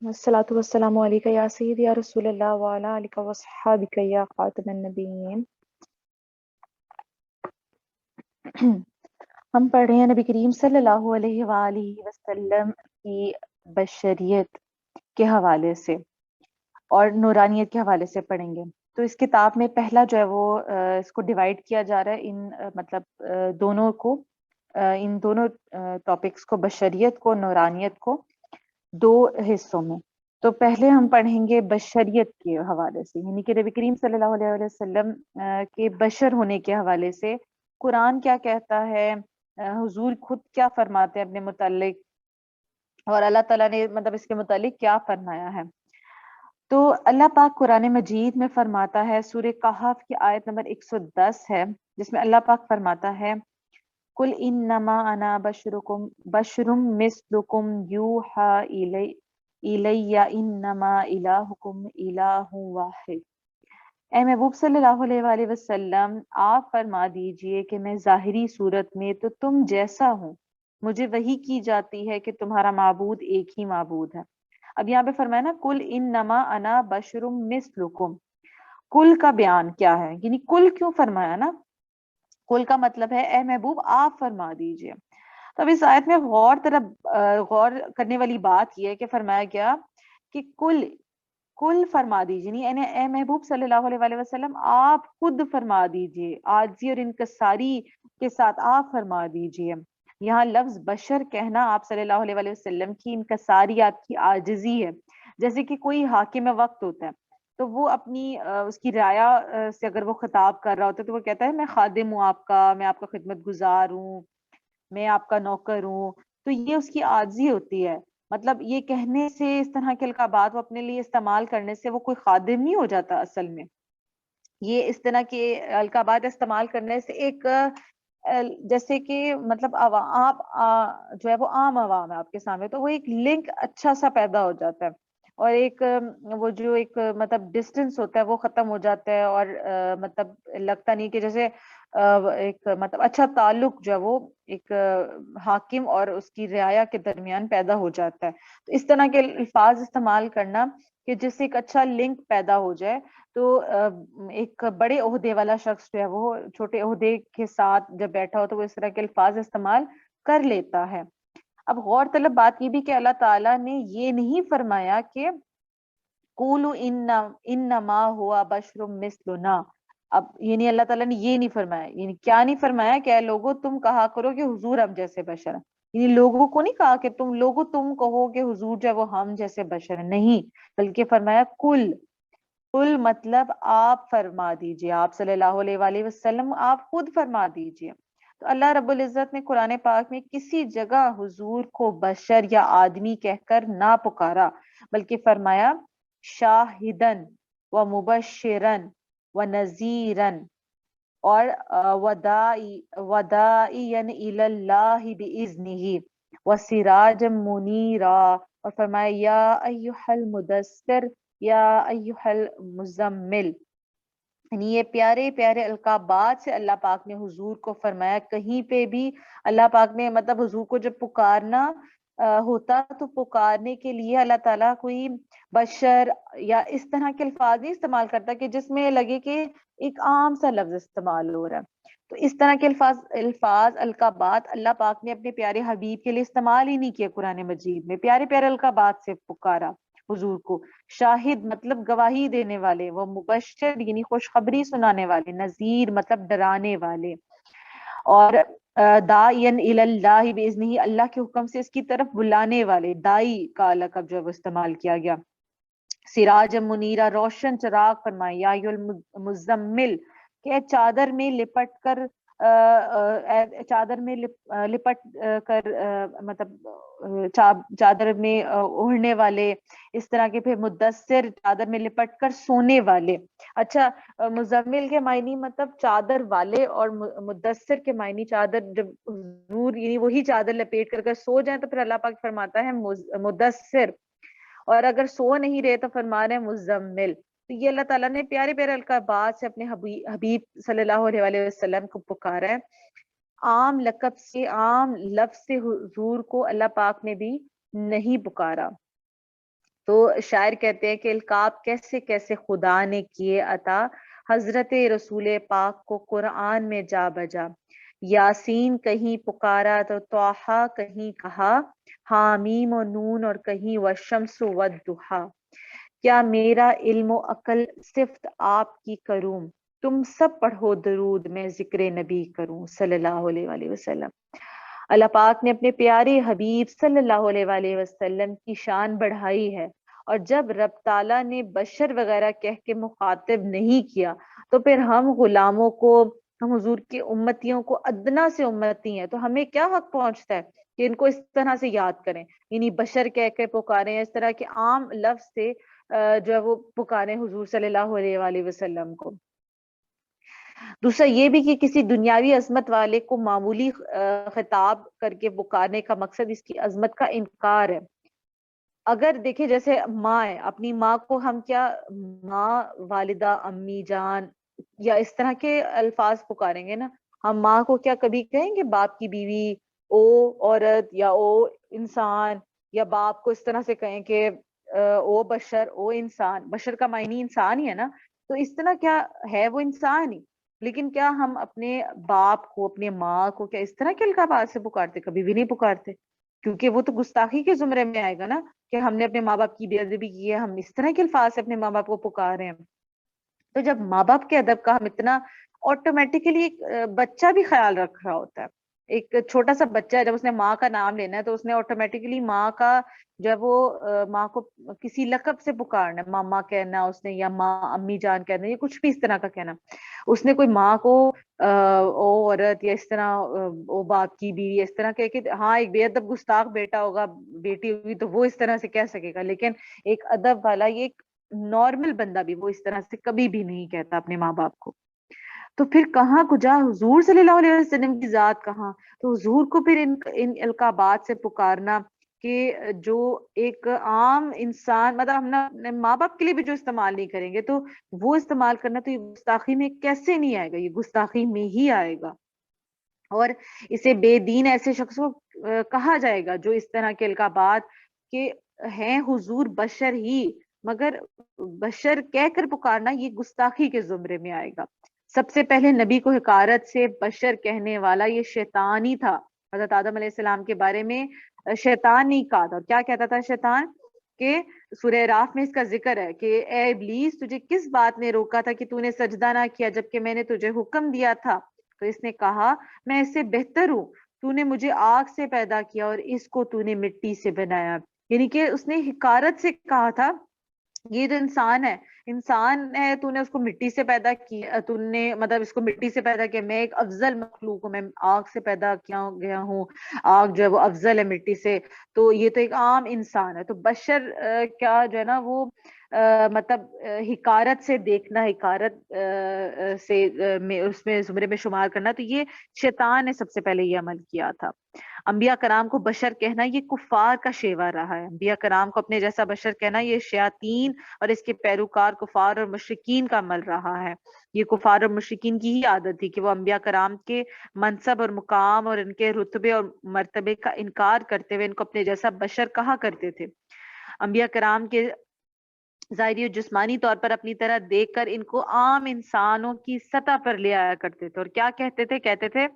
والصلاة والسلام علیکہ یا سید یا رسول اللہ وعلی آلک وصحابک یا خاتم النبیین۔ ہم پڑھ رہے ہیں نبی کریم صلی اللہ علیہ وآلہ وسلم کی بشریت کے حوالے سے اور نورانیت کے حوالے سے پڑھیں گے۔ تو اس کتاب میں پہلا جو ہے وہ اس کو ڈیوائیڈ کیا جا رہا ہے ان دونوں کو، ان دونوں ٹاپکس کو، بشریت کو، نورانیت کو، دو حصوں میں۔ تو پہلے ہم پڑھیں گے بشریت کے حوالے سے، یعنی کہ نبی کریم صلی اللہ علیہ وسلم کے بشر ہونے کے حوالے سے قرآن کیا کہتا ہے، حضور خود کیا فرماتے ہیں اپنے متعلق، اور اللہ تعالیٰ نے اس کے متعلق کیا فرمایا ہے۔ تو اللہ پاک قرآن مجید میں فرماتا ہے، سورہ کہف کی آیت نمبر 110 ہے، جس میں اللہ پاک فرماتا ہے قل انما انا بشرم مثلکم یوحی الی انما الہکم الہ واحد۔ اے محبوب صلی اللہ علیہ وآلہ وسلم، آپ فرما دیجئے کہ میں ظاہری صورت میں تو تم جیسا ہوں، مجھے وحی کی جاتی ہے کہ تمہارا معبود ایک ہی معبود ہے۔ اب یہاں پہ فرمایا نا کل انما انا بشرم مثلکم، کل کا بیان کیا ہے، یعنی کل کیوں فرمایا نا، کل کا مطلب ہے اے محبوب آپ فرما دیجئے۔ تو اب اس آیت میں غور کرنے والی بات یہ ہے کہ فرمایا گیا کہ کل فرما دیجئے، یعنی اے محبوب صلی اللہ علیہ وآلہ وسلم آپ خود فرما دیجئے، عاجزی اور انکساری کے ساتھ آپ فرما دیجئے۔ یہاں لفظ بشر کہنا آپ صلی اللہ علیہ وآلہ وسلم کی انکساری، آپ کی عاجزی ہے۔ جیسے کہ کوئی حاکم وقت ہوتا ہے تو وہ اپنی اس کی رعایا سے اگر وہ خطاب کر رہا ہوتا ہے تو وہ کہتا ہے میں خادم ہوں آپ کا، میں آپ کا خدمت گزار ہوں، میں آپ کا نوکر ہوں۔ تو یہ اس کی عاجزی ہوتی ہے، مطلب یہ کہنے سے، اس طرح کے القابات وہ اپنے لیے استعمال کرنے سے وہ کوئی خادم نہیں ہو جاتا اصل میں۔ یہ اس طرح کے القابات استعمال کرنے سے ایک جیسے کہ مطلب آپ جو ہے وہ عام عوام ہے آپ کے سامنے، تو وہ ایک لنک اچھا سا پیدا ہو جاتا ہے، اور ایک وہ جو ایک مطلب ڈسٹنس ہوتا ہے وہ ختم ہو جاتا ہے، اور مطلب لگتا نہیں کہ جیسے ایک مطلب اچھا تعلق جو ہے وہ ایک حاکم اور اس کی رعایا کے درمیان پیدا ہو جاتا ہے۔ تو اس طرح کے الفاظ استعمال کرنا کہ جس سے ایک اچھا لنک پیدا ہو جائے، تو ایک بڑے عہدے والا شخص جو ہے وہ چھوٹے عہدے کے ساتھ جب بیٹھا ہو تو وہ اس طرح کے الفاظ استعمال کر لیتا ہے۔ اب غور طلب بات یہ بھی کہ اللہ تعالیٰ نے یہ نہیں فرمایا کہ قولوا انما ہوا بشر مثلنا، اب یعنی اللہ تعالیٰ نے یہ نہیں فرمایا، یعنی کیا نہیں فرمایا کہ اے لوگوں تم کہا کرو کہ حضور ہم جیسے بشر ہیں، یعنی لوگوں کو نہیں کہا کہ تم کہو کہ حضور جو ہے وہ ہم جیسے بشر ہیں، نہیں، بلکہ فرمایا کل مطلب آپ فرما دیجئے، آپ صلی اللہ علیہ وآلہ وسلم آپ خود فرما دیجئے۔ تو اللہ رب العزت نے قرآن پاک میں کسی جگہ حضور کو بشر یا آدمی کہہ کر نہ پکارا، بلکہ فرمایا شاہدن و مبشرن و نذیرن اور وداعین الی اللہ باذنہ و سراجا منیرا، اور فرمایا یا ایھا المدثر یا ایھا المزمل۔ یعنی یہ پیارے پیارے القابات سے اللہ پاک نے حضور کو فرمایا۔ کہیں پہ بھی اللہ پاک نے مطلب حضور کو جب پکارنا ہوتا تو پکارنے کے لیے اللہ تعالیٰ کوئی بشر یا اس طرح کے الفاظ نہیں استعمال کرتا کہ جس میں لگے کہ ایک عام سا لفظ استعمال ہو رہا ہے۔ تو اس طرح کے الفاظ القابات اللہ پاک نے اپنے پیارے حبیب کے لیے استعمال ہی نہیں کیے قرآن مجید میں، پیارے پیارے القابات سے پکارا حضور کو۔ شاہد مطلب گواہی دینے والے، وہ مبشر یعنی خوشخبری سنانے والے، نذیر مطلب ڈرانے والے، اور داعین الی اللہ باذنہ اللہ کے حکم سے اس کی طرف بلانے والے، دائی کا لقب جو ہے وہ استعمال کیا گیا۔ سراج منیرہ روشن چراغ فرمائے، یا ایھا المزمل کہ چادر میں لپٹ کر مطلب چادر میں اوڑھنے والے، اس طرح کے، پھر مدثر چادر میں لپٹ کر سونے والے۔ اچھا، مزمل کے معنی مطلب چادر والے، اور مدثر کے معنی چادر، جب حضور یعنی وہی چادر لپیٹ کر اگر سو جائیں تو پھر اللہ پاک فرماتا ہے مدثر، اور اگر سو نہیں رہے تو فرما رہے ہیں مزمل۔ تو یہ اللہ تعالیٰ نے پیارے پیارے القابات سے اپنے حبیب صلی اللہ علیہ وآلہ وسلم کو پکارا ہے۔ عام لقب سے، عام لفظ سے حضور کو اللہ پاک نے بھی نہیں پکارا۔ تو شاعر کہتے ہیں کہ القاب کیسے کیسے خدا نے کیے عطا، حضرت رسول پاک کو قرآن میں جا بجا، یاسین کہیں پکارا تو طٰہٰ کہیں کہا، حامیم و نون اور کہیں والشمس والضحیٰ۔ کیا میرا علم و عقل صفت آپ کی کروں، تم سب پڑھو درود میں ذکر نبی کروں صلی اللہ علیہ وآلہ وسلم۔ اللہ پاک نے اپنے پیارے حبیب صلی اللہ علیہ وآلہ وسلم کی شان بڑھائی ہے، اور جب رب تعالیٰ نے بشر وغیرہ کہہ کے مخاطب نہیں کیا تو پھر ہم غلاموں کو، ہم حضور کی امتیوں کو، ادنا سے امتی ہیں، تو ہمیں کیا حق پہنچتا ہے کہ ان کو اس طرح سے یاد کریں، یعنی بشر کہہ کے پکاریں، اس طرح کے عام لفظ سے جو ہے وہ پکاریں حضور صلی اللہ علیہ وآلہ وسلم کو۔ دوسرا یہ بھی کہ کسی دنیاوی عظمت والے کو معمولی خطاب کر کے پکارنے کا مقصد اس کی عظمت کا انکار ہے۔ اگر دیکھیں جیسے ماں ہے، اپنی ماں کو ہم کیا ماں، والدہ، امی جان یا اس طرح کے الفاظ پکاریں گے نا، ہم ماں کو کیا کبھی کہیں گے باپ کی بیوی، او عورت یا او انسان، یا باپ کو اس طرح سے کہیں کہ او بشر، او انسان، بشر کا معنی انسان ہی ہے نا، تو اس طرح کیا ہے وہ انسان ہی، لیکن کیا ہم اپنے باپ کو، اپنے ماں کو کیا اس طرح کے القابات سے پکارتے؟ کبھی بھی نہیں پکارتے، کیونکہ وہ تو گستاخی کے زمرے میں آئے گا نا، کہ ہم نے اپنے ماں باپ کی بے ادبی کی ہے، ہم اس طرح کے الفاظ سے اپنے ماں باپ کو پکار رہے ہیں۔ تو جب ماں باپ کے ادب کا ہم اتنا، آٹومیٹیکلی ایک بچہ بھی خیال رکھ رہا ہوتا ہے، ایک چھوٹا سا بچہ ہے، جب اس نے ماں کا نام لینا ہے تو اس نے آٹومیٹیکلی ماں کا جب وہ ماں کو کسی لقب سے پکارنا ہے، ماما کہنا اس نے، یا ماں، امی جان کہنا، یا کچھ بھی اس طرح کا کہنا، اس نے کوئی ماں کو او عورت یا اس طرح او باپ کی بیوی اس طرح کہہ کے، ہاں ایک بے ادب گستاخ بیٹا ہوگا، بیٹی ہوگی تو وہ اس طرح سے کہہ سکے گا، لیکن ایک ادب والا، یہ ایک نارمل بندہ بھی وہ اس طرح سے کبھی بھی نہیں کہتا اپنے ماں باپ کو۔ تو پھر کہاں کو جا حضور صلی اللہ علیہ وسلم کی ذات کہاں، تو حضور کو پھر ان القابات سے پکارنا کہ جو ایک عام انسان، مطلب ہم اپنے ماں باپ کے لیے بھی جو استعمال نہیں کریں گے تو وہ استعمال کرنا، تو یہ گستاخی میں کیسے نہیں آئے گا، یہ گستاخی میں ہی آئے گا، اور اسے بے دین ایسے شخص کو کہا جائے گا جو اس طرح کے القابات کے ہیں حضور بشر ہی، مگر بشر کہہ کر پکارنا یہ گستاخی کے زمرے میں آئے گا۔ سب سے پہلے نبی کو حقارت سے بشر کہنے والا یہ شیطان ہی تھا۔ حضرت آدم علیہ السلام کے بارے میں شیطان نہیں کہا تھا، کیا کہتا تھا شیطان؟ کہ سورہ راف میں اس کا ذکر ہے کہ اے ابلیس، تجھے کس بات نے روکا تھا کہ تو نے سجدہ نہ کیا جبکہ میں نے تجھے حکم دیا تھا؟ تو اس نے کہا میں اس سے بہتر ہوں، تو نے مجھے آگ سے پیدا کیا اور اس کو تو نے مٹی سے بنایا، یعنی کہ اس نے حقارت سے کہا تھا یہ جو انسان ہے تو نے اس کو مٹی سے پیدا کیا، تو نے مطلب اس کو مٹی سے پیدا کیا، میں ایک افضل مخلوق ہوں، میں آگ سے پیدا کیا گیا ہوں، آگ جو ہے وہ افضل ہے مٹی سے، تو یہ تو ایک عام انسان ہے۔ تو بشر کیا جو ہے نا وہ مطلب حقارت سے دیکھنا، حقارت سے اس میں زمرے میں شمار کرنا، تو یہ شیطان نے سب سے پہلے یہ عمل کیا تھا۔ انبیاء کرام کو بشر کہنا یہ کفار کا شیوا رہا ہے، انبیاء کرام کو اپنے جیسا بشر کہنا یہ شیاطین اور اس کے پیروکار کفار اور مشرکین کا عمل رہا ہے۔ یہ کفار اور مشرکین کی ہی عادت تھی کہ وہ انبیاء کرام کے منصب اور مقام اور ان کے رتبے اور مرتبے کا انکار کرتے ہوئے ان کو اپنے جیسا بشر کہا کرتے تھے۔ انبیاء کرام کے ظاہری اور جسمانی طور پر اپنی طرح دیکھ کر ان کو عام انسانوں کی سطح پر لے آیا کرتے تھے، اور کیا کہتے تھے؟ کہتے تھے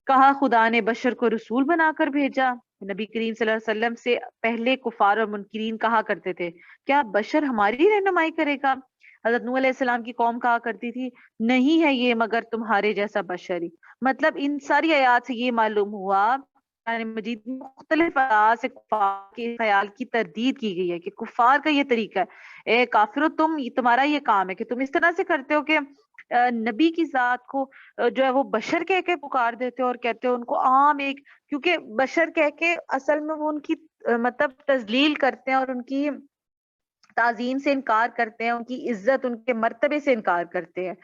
کہا خدا نے بشر کو رسول بنا کر بھیجا۔ نبی کریم صلی اللہ علیہ وسلم سے پہلے کفار اور منکرین کہا کرتے تھے کیا بشر ہماری رہنمائی کرے گا؟ حضرت نوح علیہ السلام کی قوم کہا کرتی تھی نہیں ہے یہ مگر تمہارے جیسا بشر ہی۔ مطلب ان ساری آیات سے یہ معلوم ہوا، قرآن مجید میں مختلف آیات سے کفار کے خیال کی تردید کی گئی ہے کہ کفار کا یہ طریقہ ہے، اے کافرو تمہارا یہ کام ہے کہ تم اس طرح سے کرتے ہو کہ نبی کی ذات کو جو ہے وہ بشر کہہ کے پکار دیتے ہو، اور کہتے ہو ان کو عام ایک، کیونکہ بشر کہہ کے اصل میں وہ ان کی مطلب تذلیل کرتے ہیں اور ان کی تعظیم سے انکار کرتے ہیں، ان کی عزت، ان کے مرتبے سے انکار کرتے ہیں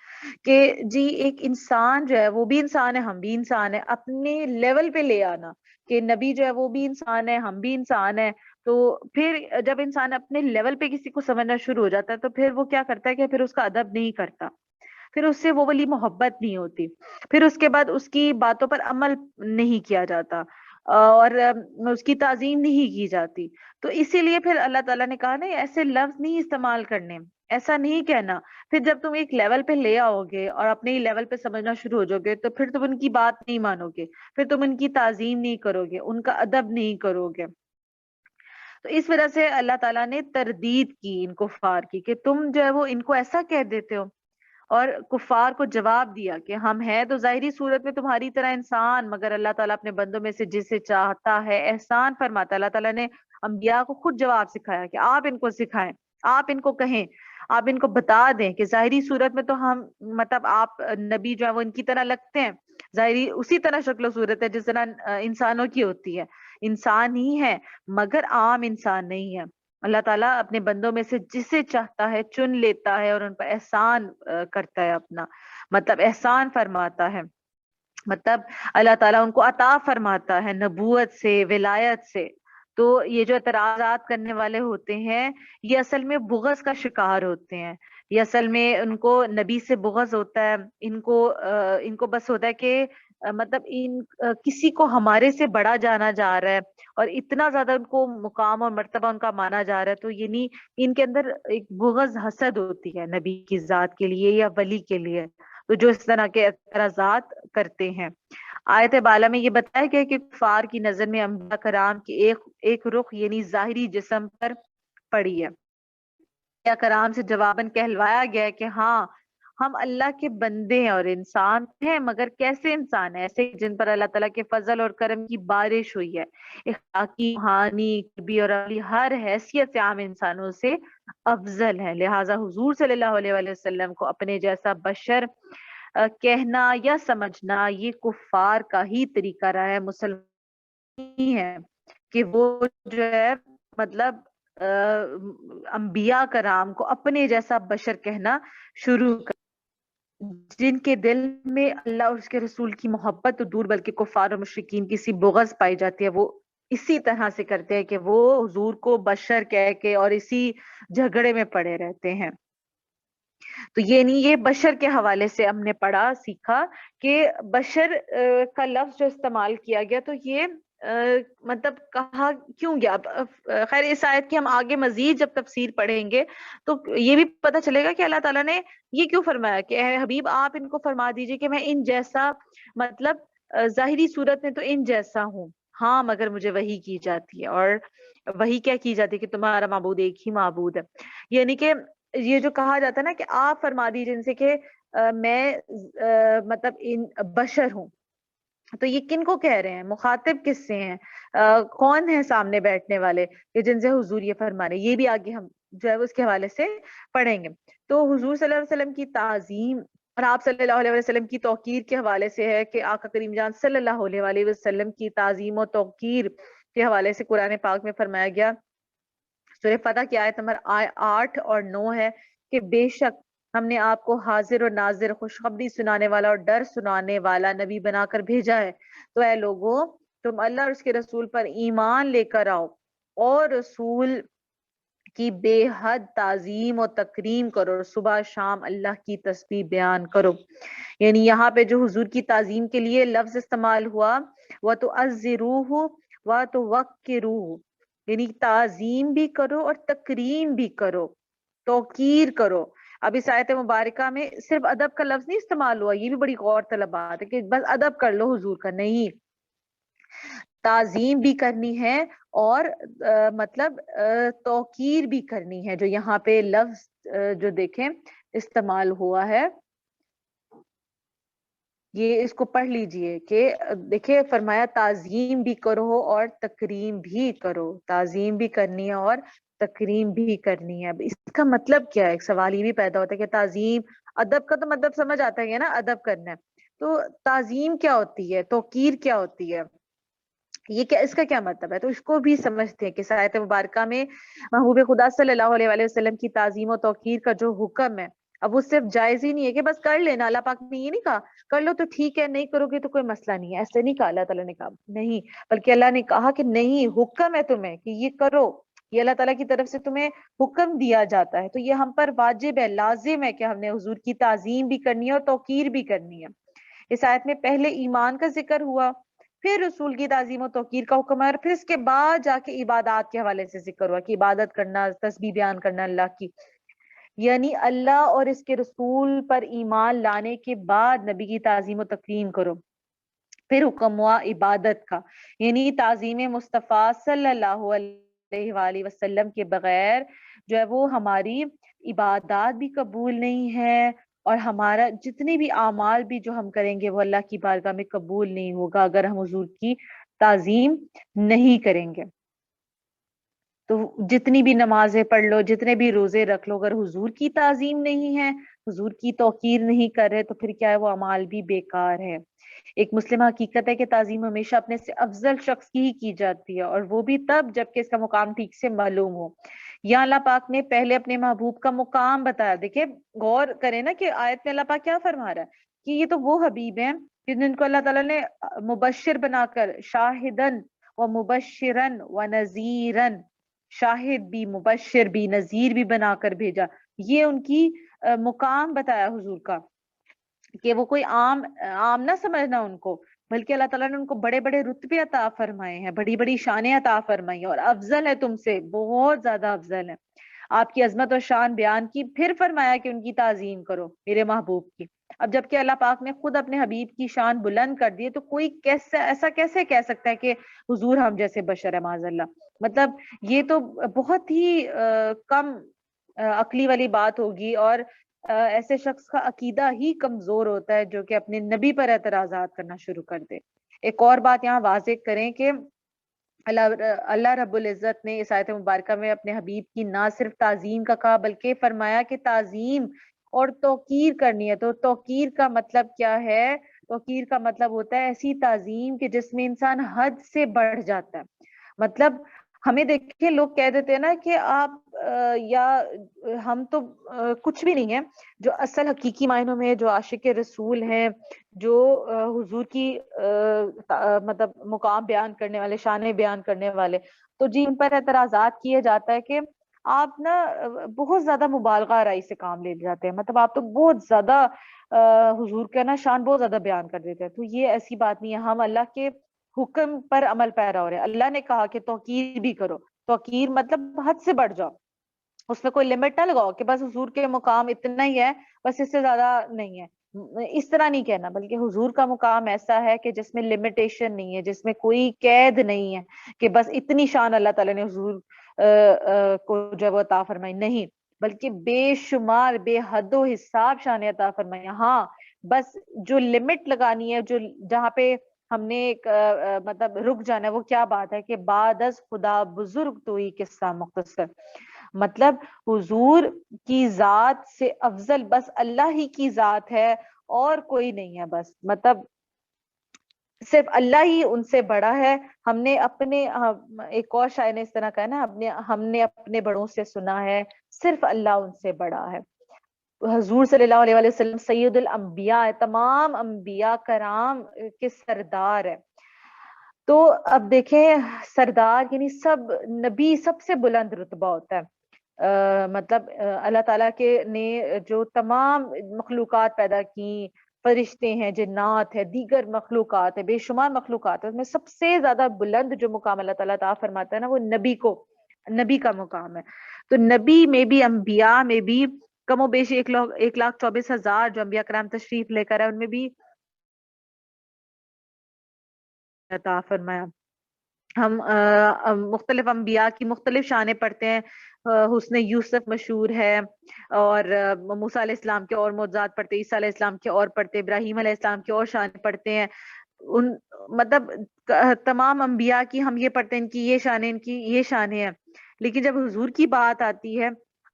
کہ جی ایک انسان جو ہے وہ بھی انسان ہے، ہم بھی انسان ہے، اپنے لیول پہ لے آنا کہ نبی جو ہے وہ بھی انسان ہے، ہم بھی انسان ہے۔ تو پھر جب انسان اپنے لیول پہ کسی کو سمجھنا شروع ہو جاتا ہے تو پھر وہ کیا کرتا ہے کہ پھر اس کا ادب نہیں کرتا، پھر اس سے وہ والی محبت نہیں ہوتی، پھر اس کے بعد اس کی باتوں پر عمل نہیں کیا جاتا، اور اس کی تعظیم نہیں کی جاتی. تو اسی لیے پھر اللہ تعالیٰ نے کہا نا ایسے لفظ نہیں استعمال کرنے، ایسا نہیں کہنا. پھر جب تم ایک لیول پہ لے آؤ گے اور اپنے ہی لیول پہ سمجھنا شروع ہو جاؤ گے تو پھر تم ان کی بات نہیں مانو گے، پھر تم ان کی تعظیم نہیں کرو گے، ان کا ادب نہیں کرو گے. تو اس وجہ سے اللہ تعالیٰ نے تردید کی ان کفار کی کہ تم جو ہے وہ ان کو ایسا کہہ دیتے ہو. اور کفار کو جواب دیا کہ ہم ہیں تو ظاہری صورت میں تمہاری طرح انسان، مگر اللہ تعالیٰ اپنے بندوں میں سے جسے چاہتا ہے احسان فرماتا ہے. اللہ تعالیٰ نے انبیاء کو خود جواب سکھایا کہ آپ ان کو سکھائیں، آپ ان کو کہیں، آپ ان کو بتا دیں کہ ظاہری صورت میں تو ہم مطلب آپ نبی جو ہے وہ ان کی طرح لگتے ہیں، ظاہری اسی طرح شکل و صورت ہے جس طرح انسانوں کی ہوتی ہے، انسان ہی ہے مگر عام انسان نہیں ہے. اللہ تعالیٰ اپنے بندوں میں سے جسے چاہتا ہے چن لیتا ہے اور ان پر احسان کرتا ہے اپنا، مطلب احسان فرماتا ہے. مطلب اللہ تعالیٰ ان کو عطا فرماتا ہے نبوت سے، ولایت سے. تو یہ جو اعتراضات کرنے والے ہوتے ہیں یہ اصل میں بغض کا شکار ہوتے ہیں. یہ اصل میں ان کو نبی سے بغض ہوتا ہے، ان کو بس ہوتا ہے کہ مطلب کسی کو ہمارے سے بڑا جانا جا رہا ہے اور اتنا زیادہ ان کو مقام اور مرتبہ ان کا مانا جا رہا ہے، تو یعنی ان کے اندر ایک بغض حسد ہوتی ہے نبی کی ذات کے لیے یا ولی کے لیے. تو جو اس طرح کے اعتراضات کرتے ہیں، آیت بالا میں یہ بتایا گیا کہ کفار کی نظر میں انبیاء کرام کی ایک رخ یعنی ظاہری جسم پر پڑی ہے. انبیاء کرام سے جواباً کہلوایا گیا ہے کہ ہاں ہم اللہ کے بندے ہیں اور انسان ہیں، مگر کیسے انسان ہیں؟ ایسے جن پر اللہ تعالیٰ کے فضل اور کرم کی بارش ہوئی ہے، اخلاقی، روحانی، طبی اور عملی ہر حیثیت سے عام انسانوں سے افضل ہے. لہٰذا حضور صلی اللہ علیہ وآلہ وسلم کو اپنے جیسا بشر کہنا یا سمجھنا یہ کفار کا ہی طریقہ رہا ہے. مسلمان ہے کہ وہ جو ہے مطلب انبیاء کرام کو اپنے جیسا بشر کہنا شروع کر. جن کے دل میں اللہ اور اس کے رسول کی محبت تو دور بلکہ کفار اور مشرکین کی سی بغض پائی جاتی ہے، وہ اسی طرح سے کرتے ہیں کہ وہ حضور کو بشر کہہ کے اور اسی جھگڑے میں پڑے رہتے ہیں. تو یہ نہیں، یہ بشر کے حوالے سے ہم نے پڑھا سیکھا کہ بشر کا لفظ جو استعمال کیا گیا تو یہ مطلب کہا کیوں گیا. خیر اس آیت کی ہم آگے مزید جب تفسیر پڑھیں گے تو یہ بھی پتہ چلے گا کہ اللہ تعالیٰ نے یہ کیوں فرمایا کہ اے حبیب آپ ان کو فرما دیجئے کہ میں ان جیسا مطلب ظاہری صورت میں تو ان جیسا ہوں، ہاں مگر مجھے وحی کی جاتی ہے. اور وحی کیا کی جاتی ہے کہ تمہارا معبود ایک ہی معبود ہے. یعنی کہ یہ جو کہا جاتا ہے نا کہ آپ فرما دیجئے ان سے کہ میں مطلب ان بشر ہوں، تو یہ کن کو کہہ رہے ہیں؟ مخاطب کس سے ہیں؟ کون ہیں سامنے بیٹھنے والے کہ جن سے حضور یہ فرما رہے ہیں؟ یہ بھی آگے ہم جو ہے اس کے حوالے سے پڑھیں گے. تو حضور صلی اللہ علیہ وسلم کی تعظیم اور آپ صلی اللہ علیہ وسلم کی توقیر کے حوالے سے ہے کہ آقا کریم جان صلی اللہ علیہ وسلم کی تعظیم و توقیر کے حوالے سے قرآن پاک میں فرمایا گیا. سورہ فتح کی آیت نمبر 8 اور 9 ہے کہ بے شک ہم نے آپ کو حاضر اور ناظر، خوشخبری سنانے والا اور ڈر سنانے والا نبی بنا کر بھیجا ہے. تو اے لوگوں تم اللہ اور اس کے رسول پر ایمان لے کر آؤ اور رسول کی بے حد تعظیم و تکریم کرو اور صبح شام اللہ کی تسبیح بیان کرو. یعنی یہاں پہ جو حضور کی تعظیم کے لیے لفظ استعمال ہوا وہ تو عزروہ و تو وقروہ، یعنی تعظیم بھی کرو اور تکریم بھی کرو، توقیر کرو. اب اس آیت مبارکہ میں صرف ادب کا لفظ نہیں استعمال ہوا، یہ بھی بڑی غور طلب بات ہے کہ بس ادب کر لو حضور کا، نہیں، تعظیم بھی کرنی ہے اور مطلب توقیر بھی کرنی ہے. جو یہاں پہ لفظ جو دیکھیں استعمال ہوا ہے یہ اس کو پڑھ لیجئے کہ دیکھیں فرمایا تعظیم بھی کرو اور تکریم بھی کرو، تعظیم بھی کرنی ہے اور تکریم بھی کرنی ہے. اب اس کا مطلب کیا ہے؟ ایک سوال یہ بھی پیدا ہوتا ہے کہ تعظیم، ادب کا تو مطلب سمجھ آتا ہے نا، ادب کرنا ہے، تو تعظیم کیا ہوتی ہے، توقیر کیا ہوتی ہے، یہ کیا، اس کا کیا مطلب ہے؟ تو اس کو بھی سمجھتے ہیں کہ اس آیت مبارکہ میں محبوب خدا صلی اللہ علیہ وآلہ وسلم کی تعظیم و توقیر کا جو حکم ہے اب وہ صرف جائز ہی نہیں ہے کہ بس کر لینا. اللہ پاک نے یہ نہیں کہا کر لو تو ٹھیک ہے، نہیں کرو گے تو کوئی مسئلہ نہیں ہے، ایسے نہیں کہا اللہ تعالیٰ نے، کہا نہیں، بلکہ اللہ نے کہا کہ نہیں، حکم ہے تمہیں کہ یہ کرو، یہ اللہ تعالیٰ کی طرف سے تمہیں حکم دیا جاتا ہے. تو یہ ہم پر واجب ہے، لازم ہے کہ ہم نے حضور کی تعظیم بھی کرنی ہے اور توقیر بھی کرنی ہے. اس آیت میں پہلے ایمان کا ذکر ہوا پھر رسول کی تعظیم و توقیر کا حکم ہے، اور پھر اس کے بعد جا کے عبادات کے حوالے سے ذکر ہوا کہ عبادت کرنا، تسبیح بیان کرنا اللہ کی، یعنی اللہ اور اس کے رسول پر ایمان لانے کے بعد نبی کی تعظیم و تکریم کرو۔ پھر حکم ہوا عبادت کا، یعنی تعظیم مصطفیٰ صلی اللہ علیہ وآلہ وسلم کے بغیر جو ہے وہ ہماری عبادات بھی قبول نہیں ہے، اور ہمارا جتنے بھی اعمال بھی جو ہم کریں گے وہ اللہ کی بارگاہ میں قبول نہیں ہوگا اگر ہم حضور کی تعظیم نہیں کریں گے۔ تو جتنی بھی نمازیں پڑھ لو، جتنے بھی روزے رکھ لو، اگر حضور کی تعظیم نہیں ہے، حضور کی توقیر نہیں کر رہے، تو پھر کیا ہے، وہ اعمال بھی بیکار ہے۔ ایک مسلم حقیقت ہے کہ تعظیم ہمیشہ اپنے سے افضل شخص کی ہی کی جاتی ہے، اور وہ بھی تب جب کہ اس کا مقام ٹھیک سے معلوم ہو۔ یا اللہ پاک نے پہلے اپنے محبوب کا مقام بتایا۔ دیکھیں غور کریں نا کہ آیت میں اللہ پاک کیا فرما رہا ہے کہ یہ تو وہ حبیب ہیں جن کو اللہ تعالیٰ نے مبشر بنا کر، شاہدن و مبشرن و نذیرن، شاہد بھی، مبشر بھی، نذیر بھی بنا کر بھیجا۔ یہ ان کی مقام بتایا حضور کا، کہ وہ کوئی عام نہ سمجھنا ان کو، بلکہ اللہ تعالیٰ نے ان کو بڑے بڑے رتبے عطا فرمائے ہیں، بڑی بڑی شانیں عطا فرمائی ہیں، اور افضل ہے تم سے، بہت زیادہ افضل ہے۔ آپ کی عظمت اور شان بیان کی، پھر فرمایا کہ ان کی تعظیم کرو میرے محبوب کی۔ اب جبکہ اللہ پاک نے خود اپنے حبیب کی شان بلند کر دی ہے، تو کوئی ایسا کیسے کہہ سکتا ہے کہ حضور ہم جیسے بشر ہے، معاذ اللہ۔ مطلب یہ تو بہت ہی کم عقلی والی بات ہوگی، اور ایسے شخص کا عقیدہ ہی کمزور ہوتا ہے جو کہ اپنے نبی پر اعتراضات کرنا شروع کر دے۔ ایک اور بات یہاں واضح کریں کہ اللہ رب العزت نے اس آیت مبارکہ میں اپنے حبیب کی نہ صرف تعظیم کا کہا، بلکہ فرمایا کہ تعظیم اور توقیر کرنی ہے۔ تو توقیر کا مطلب کیا ہے؟ توقیر کا مطلب ہوتا ہے ایسی تعظیم کہ جس میں انسان حد سے بڑھ جاتا ہے۔ مطلب ہمیں دیکھیں لوگ کہہ دیتے ہیں نا کہ آپ یا ہم تو کچھ بھی نہیں ہے، جو اصل حقیقی معنوں میں جو عاشق رسول ہیں، جو حضور کی مطلب مقام بیان کرنے والے، شانیں بیان کرنے والے، تو جی ان پر اعتراضات کیے جاتا ہے کہ آپ نا بہت زیادہ مبالغہ آرائی سے کام لے جاتے ہیں، مطلب آپ تو بہت زیادہ حضور کا نا شان بہت زیادہ بیان کر دیتے ہیں۔ تو یہ ایسی بات نہیں ہے، ہم اللہ کے حکم پر عمل پیرا ہو رہے ہیں۔ اللہ نے کہا کہ توقیر بھی کرو، توقیر مطلب حد سے بڑھ جاؤ، اس میں کوئی لمٹ نہ لگاؤ کہ بس حضور کے مقام اتنا ہی ہے، بس اس سے زیادہ نہیں ہے، اس طرح نہیں کہنا، بلکہ حضور کا مقام ایسا ہے کہ جس میں لمیٹیشن نہیں ہے، جس میں کوئی قید نہیں ہے کہ بس اتنی شان اللہ تعالیٰ نے حضور کو جو وہ عطا فرمائی، نہیں، بلکہ بے شمار، بے حد و حساب شان عطا فرمائی۔ ہاں بس جو لمٹ لگانی ہے، جو جہاں پہ ہم نے ایک مطلب رک جانا ہے، وہ کیا بات ہے کہ بعد از خدا بزرگ تو ہی قصہ مختصر، مطلب حضور کی ذات سے افضل بس اللہ ہی کی ذات ہے، اور کوئی نہیں ہے، بس مطلب صرف اللہ ہی ان سے بڑا ہے۔ ہم نے اپنے ایک اور شاعر نے اس طرح کہا نا، ہم نے اپنے بڑوں سے سنا ہے صرف اللہ ان سے بڑا ہے۔ حضور صلی اللہ علیہ وآلہ وسلم سید الانبیاء ہے، تمام انبیاء کرام کے سردار ہے۔ تو اب دیکھیں سردار یعنی سب نبی سب سے بلند رتبہ ہوتا ہے۔ مطلب اللہ تعالیٰ کے نے جو تمام مخلوقات پیدا کی، فرشتے ہیں، جنات ہے، دیگر مخلوقات ہے، بے شمار مخلوقات ہے، اس میں سب سے زیادہ بلند جو مقام اللہ تعالیٰ عطا فرماتا ہے نا، وہ نبی کا مقام ہے۔ تو نبی میں بھی، انبیاء میں بھی کم و بیش 1,24,000 جو انبیاء کرام تشریف لے کر ہے، ان میں بھی عطا فرمایا۔ ہم مختلف انبیاء کی مختلف شانیں پڑھتے ہیں، حسن یوسف مشہور ہے، اور موسیٰ علیہ السلام کے اور معجزات پڑھتے ہیں، عیسیٰ علیہ السلام کے اور پڑھتے ہیں، ابراہیم علیہ السلام کے اور شانیں پڑھتے ہیں۔ ان مطلب تمام انبیاء کی ہم یہ پڑھتے ہیں، ان کی یہ شانیں، ان کی یہ شانیں ہیں، لیکن جب حضور کی بات آتی ہے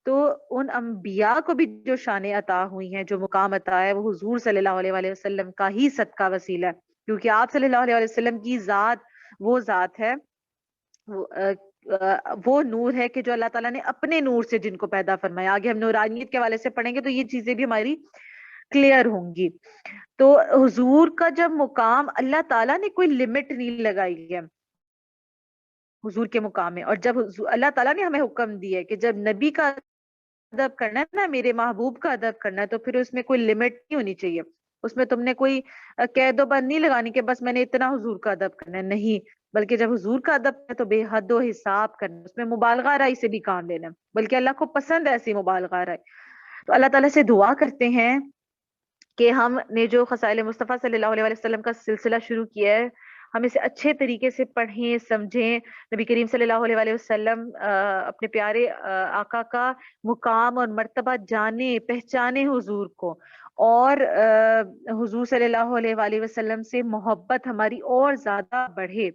تو ان انبیاء کو بھی جو شانیں عطا ہوئی ہیں، جو مقام عطا ہے، وہ حضور صلی اللہ علیہ وآلہ وسلم کا ہی صدقہ وسیلہ ہے، کیونکہ آپ صلی اللہ علیہ وآلہ وسلم کی ذات وہ ذات ہے، وہ نور ہے کہ جو اللہ تعالیٰ نے اپنے نور سے جن کو پیدا فرمایا۔ آگے ہم نورانیت کے حوالے سے پڑھیں گے تو یہ چیزیں بھی ہماری کلیئر ہوں گی۔ تو حضور کا جب مقام، اللہ تعالیٰ نے کوئی لمٹ نہیں لگائی ہے حضور کے مقام میں، اور جب اللہ تعالیٰ نے ہمیں حکم دیا ہے کہ جب نبی کا ادب کرنا ہے نا، میرے محبوب کا ادب کرنا ہے، تو پھر اس میں کوئی لمٹ نہیں ہونی چاہیے۔ اس میں تم نے کوئی قید و بند نہیں لگانی کہ بس میں نے اتنا حضور کا ادب کرنا ہے، نہیں، بلکہ جب حضور کا ادب ہے تو بے حد و حساب کرنا، اس میں مبالغہ رائی سے بھی کام لینا، بلکہ اللہ کو پسند ہے ایسی مبالغہ رائی. تو اللہ تعالیٰ سے دعا کرتے ہیں کہ ہم نے جو خصائل مصطفیٰ صلی اللہ علیہ وسلم کا سلسلہ شروع کیا ہے، ہم اسے اچھے طریقے سے پڑھیں، سمجھیں. نبی کریم صلی اللہ علیہ وسلم اپنے پیارے آقا کا مقام اور مرتبہ جانیں، پہچانیں حضور کو، اور حضور صلی اللہ علیہ وسلم سے محبت ہماری اور زیادہ بڑھے.